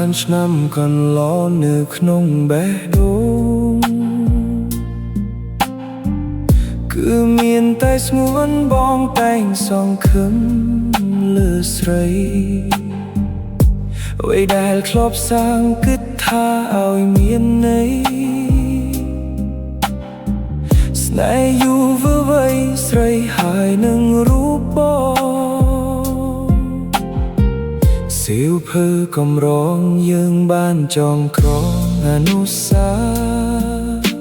ច្រើនឆ្នាំកន្លងនៅក្នុងបេះដូងគឺមានតែស្ងួនបងតែងសង្ឃឹមលើស្រីអ្វីដែលធ្លាប់សាងគិតថាឲ្យមានន័យស្នេហ៍យូរវវ័យស្រីហើយនឹងរូបបងសៀវភៅកម្រងយើងបានចងក្រងអនុស្សាវរីយ៍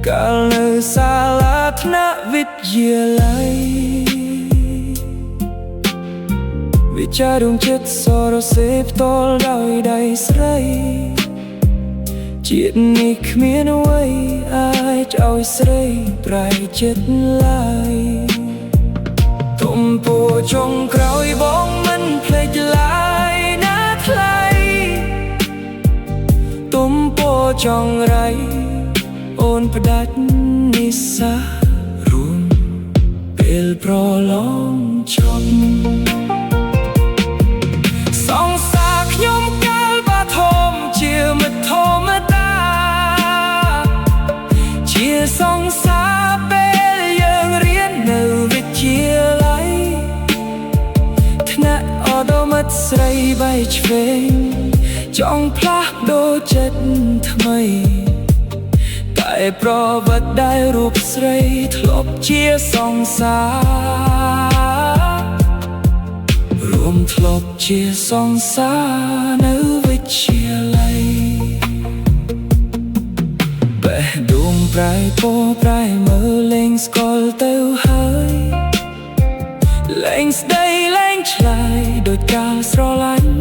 កាលនៅសាលាថ្នាក់វិទ្យាល័យវិចារដួងចិត្តសរសេរផ្ទាល់ដោយដៃស្រីជាតិនេះគ្មានអ្វីអាចឲ្យស្រីប្រែចិត្តឡើយទុំពោចុងក្រោយបងមិនភ្លេចឡើយណាថ្លៃទុំពោចងរៃអូនផ្ដាច់និស្សារួមពេលប្រឡងចប់សង្សារខ្ញុំកាលបាធំជាមិត្តធម្មតាជាសង្សារពេលយើងរៀននៅវិទ្យាល័យថ្នាក់អដមិត្តស្រីបៃឆ្វេងចង់ផ្លាស់ប្ដូរចិត្តថ្មីតែប្រវត្តិដែលរូបស្រីធ្លាប់ជាសង្សាររួមធ្លាប់ជាសង្សារនៅវិទ្យាល័យបេះដូងប្រែពោប្រែមើលលេងស្គាល់ទៅហើយលែងស្ដីលែងឆ្លើយដោយការស្រឡាញ់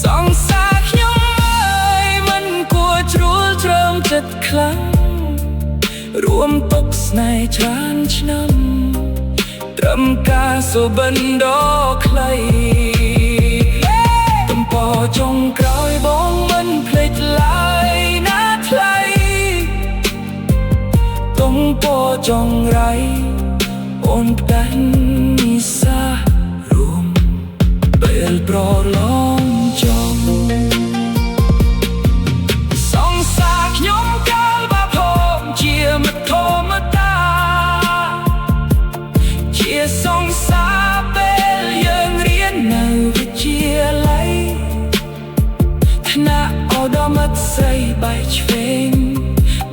សង្សារខ្ញុំអើយមិនគួរជ្រួលជ្រើមចិត្តខ្លាំងរួមទុកស្នេហ៍ច្រើនឆ្នាំត្រឹមការសុបិនដ៏ខ្លីទំព័រចុងក្រោយបងមិនភ្លេចឡើយណាថ្លៃទំព័រចុងរៃអូនផ្ដាច់និស្សារួមពេលប្រឡងចប់សង្សារខ្ញុំកាលបាធំជាមិត្តធម្មតាជាសង្សារពេលយើងរៀននៅវិទ្យាល័យថ្នាក់អដមិត្តស្រីបៃឆ្វេង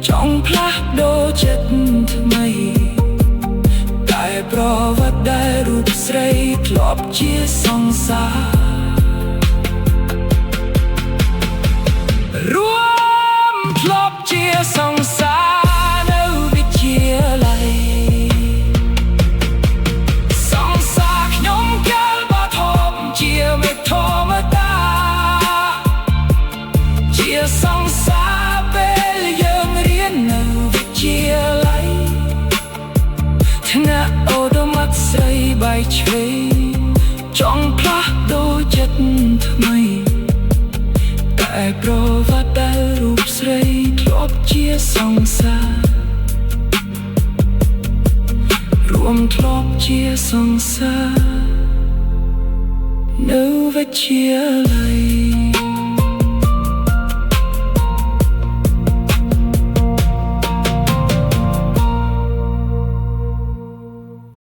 ចង់ផ្លាស់ប្ដូរចិត្តថ្មីតែប្រវត្តិដែលរូបស្រីធ្លាប់ជាសង្សាររួមធ្លាប់ជាសង្សារនៅវិទ្យាល័យសង្សារខ្ញុំកាលបាធំជាមិត្តធម្មតាជាសង្សារពេលយើងរៀននៅវិទ្យាល័យថ្នាក់អដមិត្តស្រីបៃឆ្វេងចង់ផ្លាស់ប្ដូរចិត្តថ្មីតែប្រវត្តិដែលរូបស្រីធ្លាប់ជាសង្សាររួមធ្លាប់ជាសង្សារនៅវិទ្យាល័យ